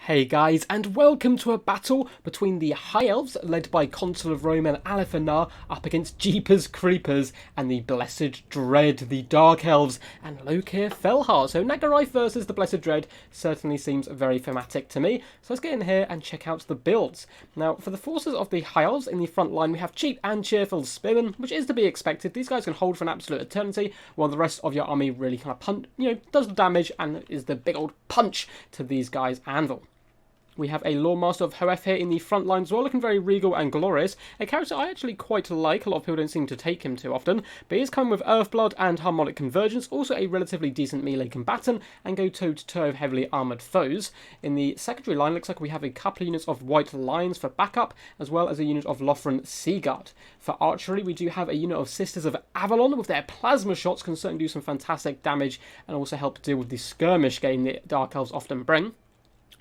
Hey guys, and welcome to a battle between the High Elves, led by Consul of Rome and Alifanar, up against Jeepers Creepers and the Blessed Dread, the Dark Elves, and Lokir Felheart. So Nagarife versus the Blessed Dread certainly seems very thematic to me, so let's get in here and check out the builds. Now, for the forces of the High Elves in the front line, we have cheap and cheerful spearmen, which is to be expected. These guys can hold for an absolute eternity, while the rest of your army really kind of does the damage and is the big old punch to these guys' anvil. We have a Lawmaster of Hoeth here in the front line as well, looking very regal and glorious. A character I actually quite like. A lot of people don't seem to take him too often, but he's coming with Earthblood and Harmonic Convergence, also a relatively decent melee combatant, and go toe-to-toe with heavily armoured foes. In the secondary line, looks like we have a couple of units of White Lions for backup, as well as a unit of Lothran Seaguard. For archery, we do have a unit of Sisters of Avalon with their plasma shots, can certainly do some fantastic damage, and also help deal with the skirmish game that Dark Elves often bring.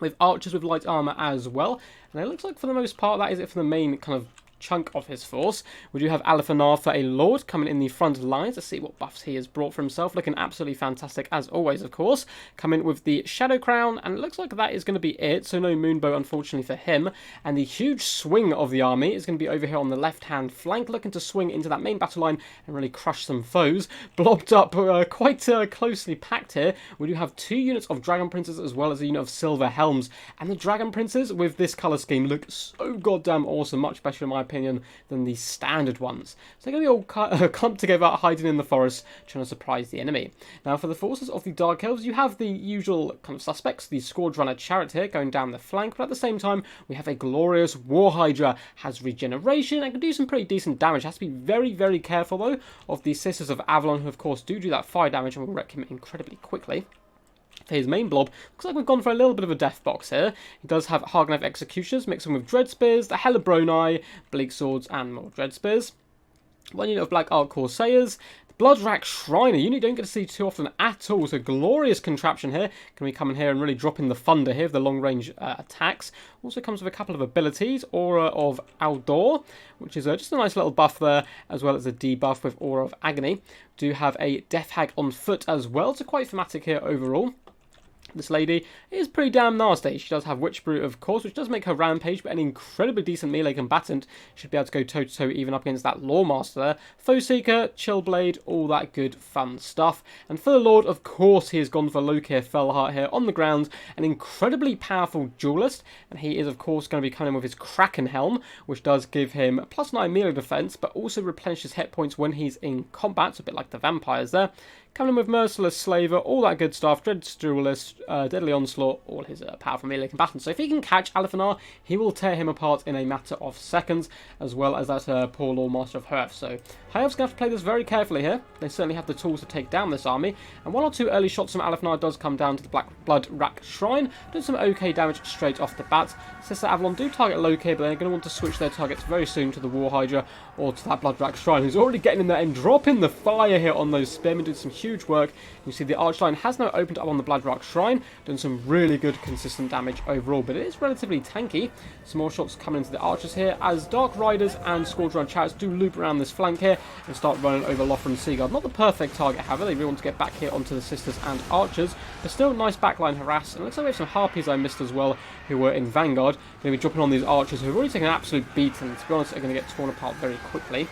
With archers with light armour as well, and it looks like for the most part that is it for the main kind of chunk of his force. We do have Alifanar for a Lord coming in the front lines to see what buffs he has brought for himself, looking absolutely fantastic as always, of course. Coming with the Shadow Crown, and it looks like that is going to be it, so no Moonbow unfortunately for him. And the huge swing of the army is going to be over here on the left hand flank, looking to swing into that main battle line and really crush some foes. Blobbed up quite closely packed here. We do have two units of Dragon Princes as well as a unit of Silver Helms, and the Dragon Princes with this colour scheme look so goddamn awesome, much better in my opinion than the standard ones. So they're going to be all clumped together, hiding in the forest, trying to surprise the enemy. Now for the forces of the Dark Elves, you have the usual kind of suspects, the Scourge Runner Chariot here going down the flank, but at the same time we have a glorious War Hydra, has regeneration and can do some pretty decent damage. Has to be very, very careful though of the Sisters of Avalon, who of course do that fire damage and will wreck him incredibly quickly. For his main blob, looks like we've gone for a little bit of a death box here. He does have Hargnev Executioners, mixing with Dread Spears, the Hellebronai, Bleak Swords, and more Dread Spears. One unit of Black Ark Corsairs, the Bloodrack Shriner, unit you don't get to see too often at all. It's a glorious contraption here. Can we come in here and really drop in the thunder here with the long range attacks. Also comes with a couple of abilities, Aura of Aldor, which is just a nice little buff there, as well as a debuff with Aura of Agony. Do have a Death Hag on foot as well, so quite thematic here overall. This lady is pretty damn nasty. She does have Witch Brute, of course, which does make her rampage, but an incredibly decent melee combatant. Should be able to go toe-to-toe even up against that Lawmaster there. Foe Seeker, Chillblade, all that good fun stuff. And for the Lord, of course, he has gone for Lokir Felheart here on the ground. An incredibly powerful duelist, and he is, of course, going to be coming with his Kraken Helm, which does give him +9 melee defense, but also replenishes hit points when he's in combat, so a bit like the vampires there. Coming in with Merciless Slaver, all that good stuff, Dread Duelist, Deadly Onslaught, all his powerful melee combatants. So if he can catch Alifanar, he will tear him apart in a matter of seconds, as well as that poor Lawmaster of Hoeth. So High Elves going to have to play this very carefully here. They certainly have the tools to take down this army, and one or two early shots from Alifanar does come down to the Black Blood Rack Shrine, doing some okay damage straight off the bat. Sister Avalon do target Lokir, but they're going to want to switch their targets very soon to the War Hydra or to that Blood Rack Shrine, who's already getting in there and dropping the fire here on those spearmen, doing some huge work. You see the arch line has now opened up on the Blood Rack Shrine, doing some really good consistent damage overall, but it is relatively tanky. Some more shots coming into the archers here, as Dark Riders and Scourge Runner Chariots do loop around this flank here and start running over Lothran Seaguard. Not the perfect target, however. They really want to get back here onto the Sisters and Archers, but still nice backline harass. And it looks like we have some Harpies I missed as well, who were in Vanguard. Going to be dropping on these Archers, who have already taken an absolute beating. To be honest, are going to get torn apart very quickly.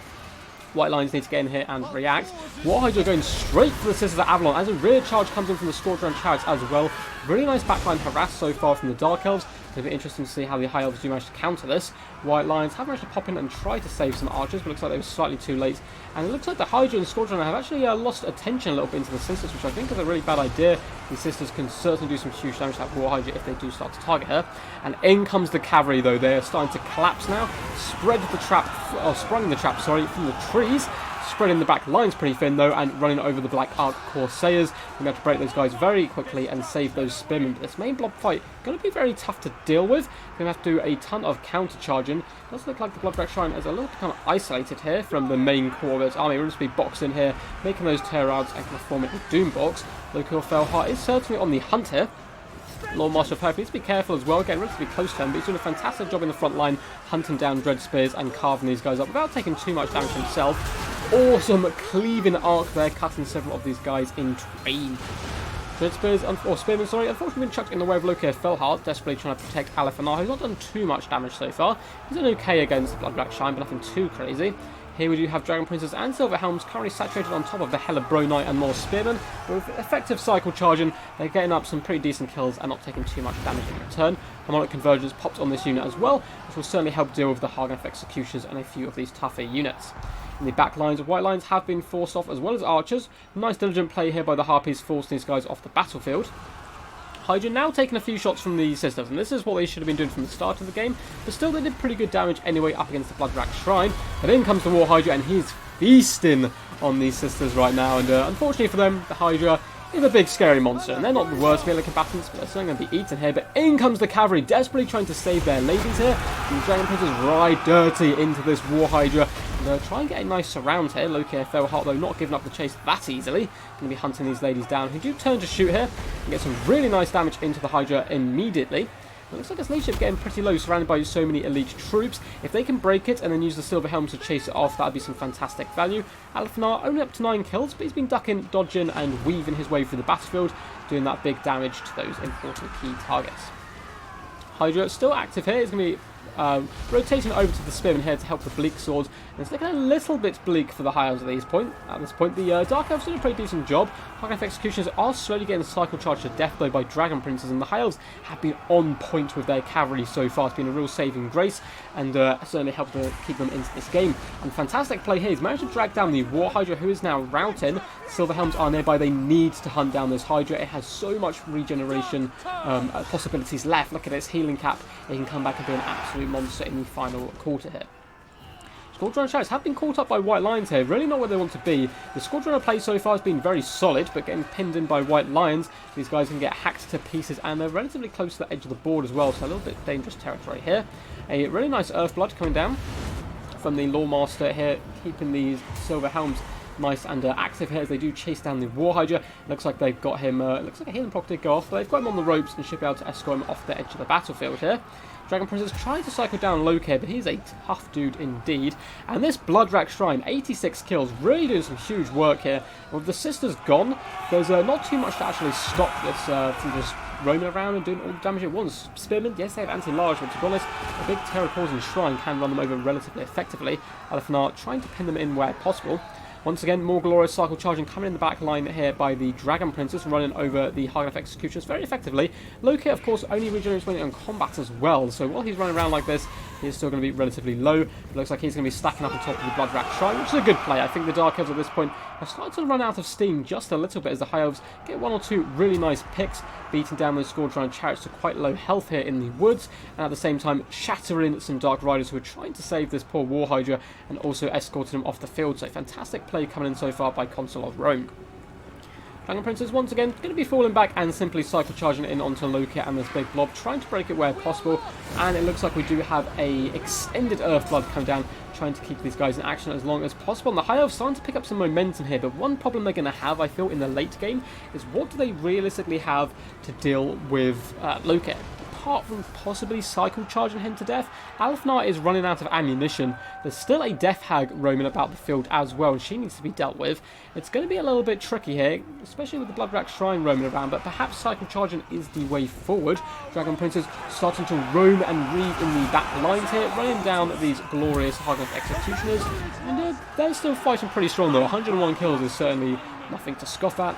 White Lions need to get in here and react. War Hydra going straight for the Sisters of Avalon as a rear charge comes in from the Scourge Runner Chariots as well. Really nice backline harass so far from the Dark Elves. It'll be interesting to see how the High Elves do manage to counter this. White Lions have managed to pop in and try to save some archers, but looks like they were slightly too late. And it looks like the Hydra and Scourge Runner have actually lost attention a little bit into the Sisters, which I think is a really bad idea. The Sisters can certainly do some huge damage to that War Hydra if they do start to target her. And in comes the cavalry though. They are starting to collapse now. Sprung the trap, from the trees. Spreading the back lines pretty thin though, and running over the Black Ark Corsairs. We're going to have to break those guys very quickly and save those spearmen. But this main blob fight going to be very tough to deal with. We're going to have to do a ton of counter charging. Does look like the Bloodbrack Shrine is a little kind of isolated here from the main core of its army. We're going to be boxed in here, making those tear-outs and kind of forming a doom box. Lokir Felheart is certainly on the hunt here. Lawmaster of Hoeth needs to be careful as well, getting relatively close to him, but he's doing a fantastic job in the front line, hunting down Dread Spears and carving these guys up without taking too much damage himself. Awesome cleaving arc there, cutting several of these guys in twain. Dread Spears, or Spearmen, sorry, unfortunately been chucked in the way of Loki Felhart, desperately trying to protect Alefanar, who's not done too much damage so far. He's done okay against the Blood Rack Shrine, but nothing too crazy. Here we do have Dragon Princes and Silver Helms currently saturated on top of the Hellebro Knight and more Spearmen. With effective cycle charging, they're getting up some pretty decent kills and not taking too much damage in return. Harmonic Convergence popped on this unit as well, which will certainly help deal with the Hargan Executions and a few of these tougher units. In the back lines, White Lines have been forced off as well as Archers. Nice diligent play here by the Harpies, forcing these guys off the battlefield. Hydra now taking a few shots from the Sisters, and this is what they should have been doing from the start of the game, but still they did pretty good damage anyway up against the Blood Rack Shrine. But in comes the War Hydra, and he's feasting on these Sisters right now, and unfortunately for them, the Hydra is a big scary monster, and they're not the worst melee combatants, but they're certainly going to be eaten here. But in comes the cavalry, desperately trying to save their ladies here, and the Dragon Princes ride dirty into this War Hydra, and try and get a nice surround here. Loki Felhart, though, not giving up the chase that easily, going to be hunting these ladies down, who do turn to shoot here, and get some really nice damage into the Hydra immediately. It looks like its leadership getting pretty low, surrounded by so many elite troops. If they can break it and then use the Silver Helm to chase it off, that would be some fantastic value. Alefanar only up to 9 kills, but he's been ducking, dodging, and weaving his way through the battlefield, doing that big damage to those important key targets. Hydra still active here. He's going to be rotating over to the Spearman here to help the Bleak Swords, and it's looking a little bit bleak for the High Elves at this point. The Dark Elves did a pretty decent job. Hargan Executioners are slowly getting cycle charged to death though by Dragon Princes, and the High Elves have been on point with their cavalry so far. It's been a real saving grace, and certainly helped to keep them into this game. And fantastic play here. He's managed to drag down the War Hydra, who is now routing. Silver Helms are nearby. They need to hunt down this Hydra. It has so much regeneration possibilities left. Look at its healing cap. It can come back and be an absolute monster in the final quarter here. Squadron Shadows have been caught up by White Lions here, really not where they want to be. The Squadron play so far has been very solid, but getting pinned in by White Lions, these guys can get hacked to pieces, and they're relatively close to the edge of the board as well, so a little bit dangerous territory here. A really nice Earthblood coming down from the Lawmaster here, keeping these Silver Helms nice and active here as they do chase down the War Hydra. Looks like they've got him, looks like a healing proc did go off, but they've got him on the ropes and should be able to escort him off the edge of the battlefield here. Dragon Prince is trying to cycle down Loki here, but he's a tough dude indeed. And this Blood Rack Shrine, 86 kills, really doing some huge work here. With the Sisters gone, there's not too much to actually stop this from just roaming around and doing all the damage it wants. Spearmen, yes, they have anti-large, but to be honest, a big terraposing shrine can run them over relatively effectively. Alefanar trying to pin them in where possible. Once again, more glorious cycle charging coming in the back line here by the Dragon Princess, running over the Hargan Executions very effectively. Loki, of course, only regenerates when on combat as well, so while he's running around like this, he's still going to be relatively low. It looks like he's going to be stacking up on top of the Blood Rack Shrine, which is a good play. I think the Dark Elves at this point have started to run out of steam just a little bit as the High Elves get one or two really nice picks, beating down those Squadron Chariots to quite low health here in the woods, and at the same time shattering some Dark Riders who are trying to save this poor War Hydra and also escorting them off the field. So fantastic play coming in so far by Consul of Rome. Dragon Princess once again going to be falling back and simply cycle charging in onto Loki and this big blob, trying to break it where possible, and it looks like we do have a extended Earthblood come down, trying to keep these guys in action as long as possible. And the High Elves starting to pick up some momentum here, but one problem they're going to have, I feel, in the late game is what do they realistically have to deal with Loki? Apart from possibly cycle charging him to death, Alefanar is running out of ammunition. There's still a Death Hag roaming about the field as well, and she needs to be dealt with. It's going to be a little bit tricky here, especially with the Blood Rack Shrine roaming around, but perhaps cycle charging is the way forward. Dragon Princes starting to roam and read in the back lines here, running down these glorious Hargan Executioners, and they're still fighting pretty strong though. 101 kills is certainly nothing to scoff at.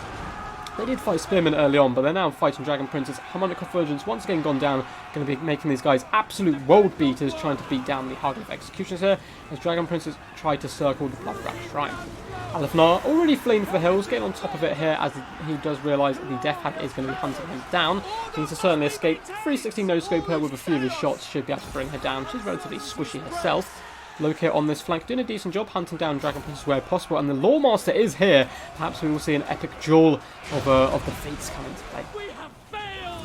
They did fight Spearmen early on, but they're now fighting Dragon Princes. Harmonic Convergence once again gone down, going to be making these guys absolute world beaters, trying to beat down the Hargan Executioners here, as Dragon Princes try to circle the Blood Rack Shrine. Alefanar already fleeing for the hills, getting on top of it here as he does realise the Death Hag is going to be hunting him down. He needs to certainly escape. 360 no-scope her with a few of his shots, should be able to bring her down. She's relatively squishy herself. Loki on this flank doing a decent job hunting down Dragon Princess where possible, and the Lawmaster is here. Perhaps we will see an epic duel of the fates come into play.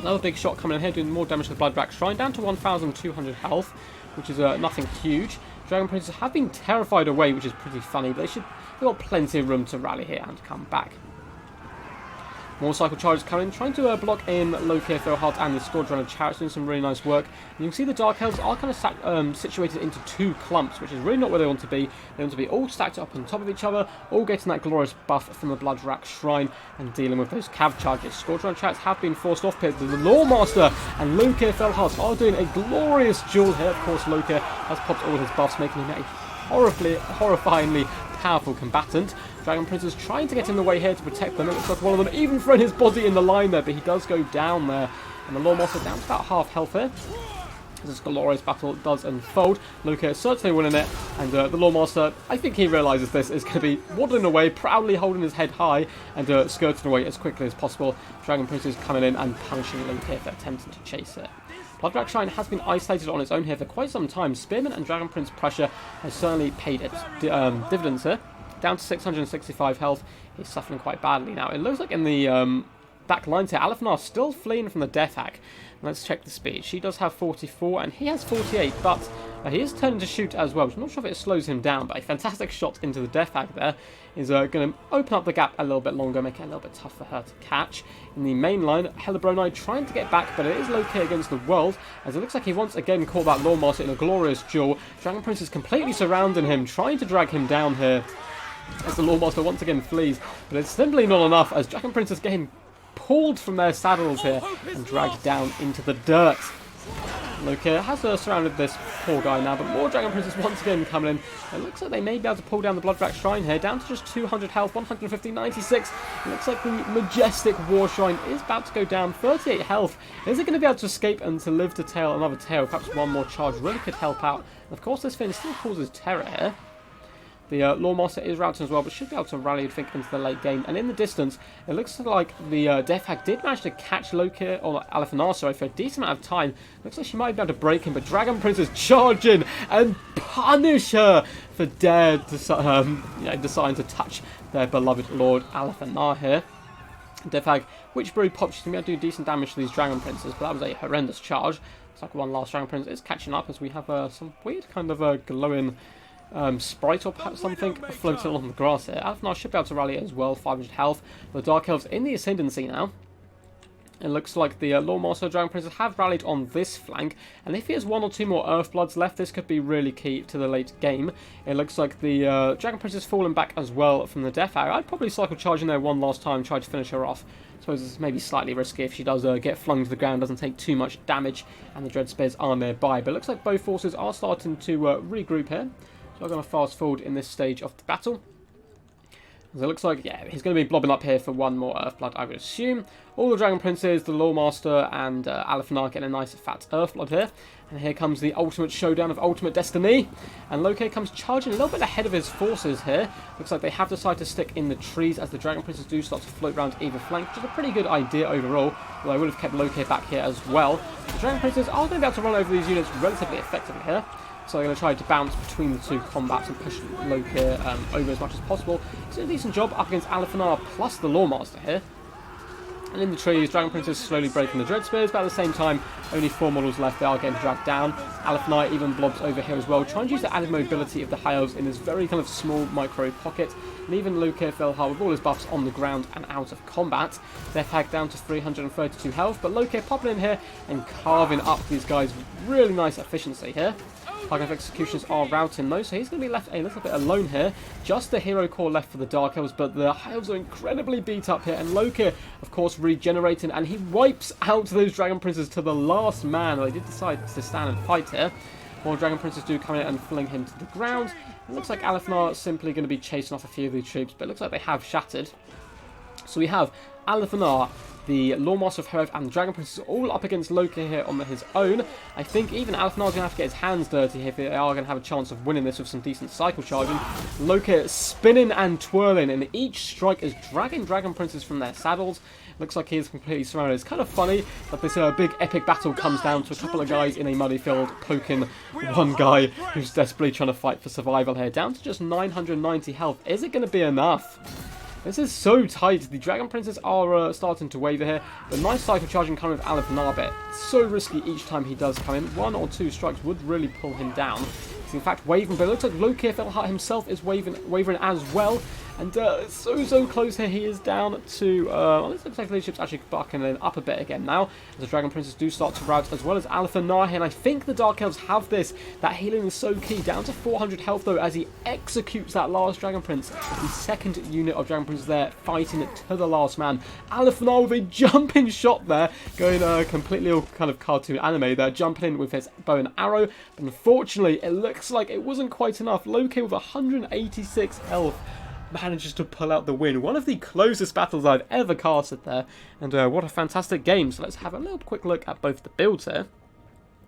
Another big shot coming in here, doing more damage to the Blood Rack Shrine, down to 1,200 health, which is nothing huge. Dragon Princess have been terrified away, which is pretty funny, but they've got plenty of room to rally here and come back. More cycle charges coming, trying to block in Loki, Philhart, and the Squadron of Chariots, doing some really nice work. And you can see the Dark Elves are kind of situated into two clumps, which is really not where they want to be. They want to be all stacked up on top of each other, all getting that glorious buff from the Bloodrack Shrine and dealing with those cav charges. Squadron of Chariots have been forced off here. The Lawmaster and Loki, Philhart are doing a glorious duel here. Of course, Loki has popped all his buffs, making him a horrifyingly powerful combatant. Dragon Prince is trying to get in the way here to protect them. It looks like one of them even thrown his body in the line there, but he does go down there. And the Lawmaster down to about half health here. This glorious battle does unfold. Loki is certainly winning it, and the Lawmaster, I think he realises this, is going to be waddling away, proudly holding his head high and skirting away as quickly as possible. Dragon Prince is coming in and punishing Loki for attempting to chase it. Bloodrack Shrine has been isolated on its own here for quite some time. Spearman and Dragon Prince pressure has certainly paid its dividends here. Down to 665 health. He's suffering quite badly now. It looks like in the back lines here, Alefanar still fleeing from the death hack. Let's check the speed. She does have 44 and he has 48, but he is turning to shoot as well. I'm not sure if it slows him down, but a fantastic shot into the death hack there is going to open up the gap a little bit longer, make it a little bit tough for her to catch. In the main line, Helibroni trying to get back, but it is Loki against the world, as it looks like he once again caught that Lawmaster in a glorious duel. Dragon Prince is completely surrounding him, trying to drag him down here, as the Lawmaster once again flees, but it's simply not enough, as Dragon Prince is getting pulled from their saddles here and dragged down into the dirt. Loki has surrounded this poor guy now, but more Dragon Princes once again coming in. It looks like they may be able to pull down the Bloodrack Shrine here, down to just 200 health, 150, 96. It looks like the majestic War Shrine is about to go down, 38 health. Is it going to be able to escape and to live to tell another tale? Perhaps one more charge really could help out. And of course, this thing still causes terror here. The Lawmaster is routing as well, but should be able to rally, I think, into the late game. And in the distance, it looks like the Death Hag did manage to catch Loki, or Alefanar, sorry, for a decent amount of time. Looks like she might be able to break him, but Dragon Prince is charging and punish her for deciding to touch their beloved Lord Alefanar here. Death Hag, Witchberry Pop, she's going to be able to do decent damage to these Dragon Princes, but that was a horrendous charge. Looks like one last Dragon Prince is catching up, as we have some weird kind of glowing sprite or perhaps something floating along the grass here. Alefanar should be able to rally as well, 500 health. The Dark Elves in the ascendancy now. It looks like the Lawmaster Dragon Princes have rallied on this flank, and if he has one or two more Earthbloods left, this could be really key to the late game. It looks like the Dragon Prince has fallen back as well from the Death Hour. I'd probably cycle charge in there one last time, try to finish her off. I suppose it's maybe slightly risky if she does get flung to the ground, doesn't take too much damage, and the Dread Spears are nearby. But it looks like both forces are starting to regroup here. So I'm going to fast forward in this stage of the battle. So it looks like, yeah, he's going to be blobbing up here for one more Earthblood, I would assume. All the Dragon Princes, the Lawmaster, and Alefanar getting a nice fat Earthblood here. And here comes the ultimate showdown of Ultimate Destiny. And Loki comes charging a little bit ahead of his forces here. Looks like they have decided to stick in the trees as the Dragon Princes do start to float around either flank, which is a pretty good idea overall. Although I would have kept Loki back here as well. The Dragon Princes are going to be able to run over these units relatively effectively here. So I'm going to try to bounce between the two combats and push Loki over as much as possible. He's doing a decent job up against Alefanar plus the Lawmaster here. And in the trees, Dragon Prince is slowly breaking the Dread Spears, but at the same time, only 4 models left. They are getting dragged down. Alefanar even blobs over here as well, trying to use the added mobility of the High Elves in this very kind of small micro pocket. And even Loki Felhar with all his buffs on the ground and out of combat. Death Hag down to 332 health, but Loki popping in here and carving up these guys. Really nice efficiency here. Target Executions are routing though, so he's going to be left a little bit alone here. Just the hero core left for the Dark Elves, but the High Elves are incredibly beat up here. And Loki, of course, regenerating, and he wipes out those Dragon Princes to the last man. They did decide to stand and fight here. More Dragon Princes do come in and fling him to the ground. It looks like Alefanar is simply going to be chasing off a few of these troops, but it looks like they have shattered. So we have Alefanar, the Lawmaster of Heref, and the Dragon Prince is all up against Loki here on his own. I think even Alefanar's going to have to get his hands dirty here if they are going to have a chance of winning this with some decent cycle charging. Loki spinning and twirling, and each strike is dragging Dragon Princes from their saddles. Looks like he is completely surrounded. It's kind of funny that this big epic battle comes down to a couple of guys in a muddy field poking one guy who's desperately trying to fight for survival here. Down to just 990 health. Is it going to be enough? This is so tight. The Dragon Princes are starting to waver here. The nice cycle charging coming with Alefanar, but so risky each time he does come in. 1 or 2 strikes would really pull him down. In fact, wavering, but it looks like Loki Felhart himself is wavering as well. And so close here. He is down to, well, this looks like the leadership's actually bucking up a bit again now, as the Dragon Princes do start to rout, as well as Alpha here. And I think the Dark Elves have this. That healing is so key. Down to 400 health, though, as he executes that last Dragon Prince. The second unit of Dragon Princes there, fighting it to the last man. Alpha with a jumping shot there, going completely all kind of cartoon anime there, jumping in with his bow and arrow. But unfortunately, it looks like it wasn't quite enough. Loki with 186 health manages to pull out the win. One of the closest battles I've ever casted there, and what a fantastic game. So let's have a little quick look at both the builds here.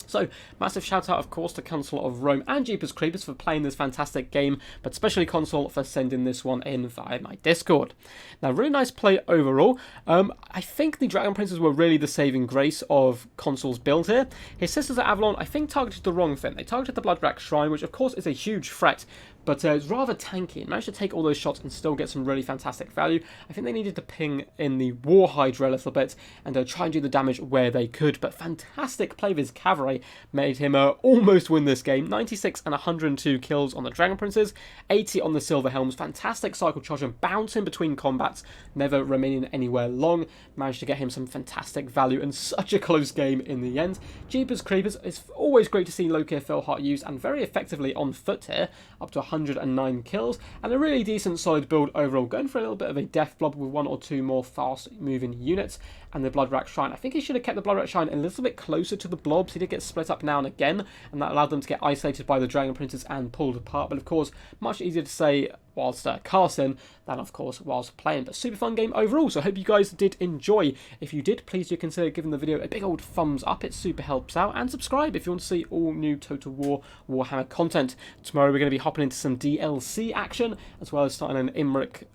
So, massive shout out, of course, to Console of Rome and Jeepers Creepers for playing this fantastic game, but especially Console for sending this one in via my Discord. Now, really nice play overall. I think the Dragon Princes were really the saving grace of Console's build here. His sisters at Avalon, I think, targeted the wrong thing. They targeted the Bloodwrack Shrine, which, of course, is a huge threat, but it's rather tanky and managed to take all those shots and still get some really fantastic value. I think they needed to ping in the War Hydra a little bit and try and do the damage where they could, but fantastic play of his cavalry made him almost win this game. 96 and 102 kills on the Dragon Princes, 80 on the Silver Helms. Fantastic cycle charge and bouncing between combats, never remaining anywhere long. Managed to get him some fantastic value and such a close game in the end. Jeepers Creepers, it's always great to see Loki Felhart used and very effectively on foot here, up to 109 kills, and a really decent solid build overall, going for a little bit of a death blob with one or two more fast moving units. And the Bloodwrack Shrine, I think he should have kept the Bloodwrack Shrine a little bit closer to the blobs. He did get split up now and again, and that allowed them to get isolated by the Dragon Princes and pulled apart, but of course much easier to say whilst casting than of course whilst playing. But super fun game overall, so I hope you guys did enjoy. If you did, please do consider giving the video a big old thumbs up, it super helps out, and subscribe if you want to see all new Total War Warhammer content. Tomorrow we're going to be hopping into some DLC action, as well as starting an Imric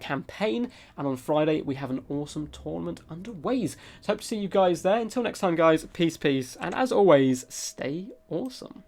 campaign, and on Friday we have an awesome tournament underway. So hope to see you guys there. Until next time guys, peace, and as always, stay awesome.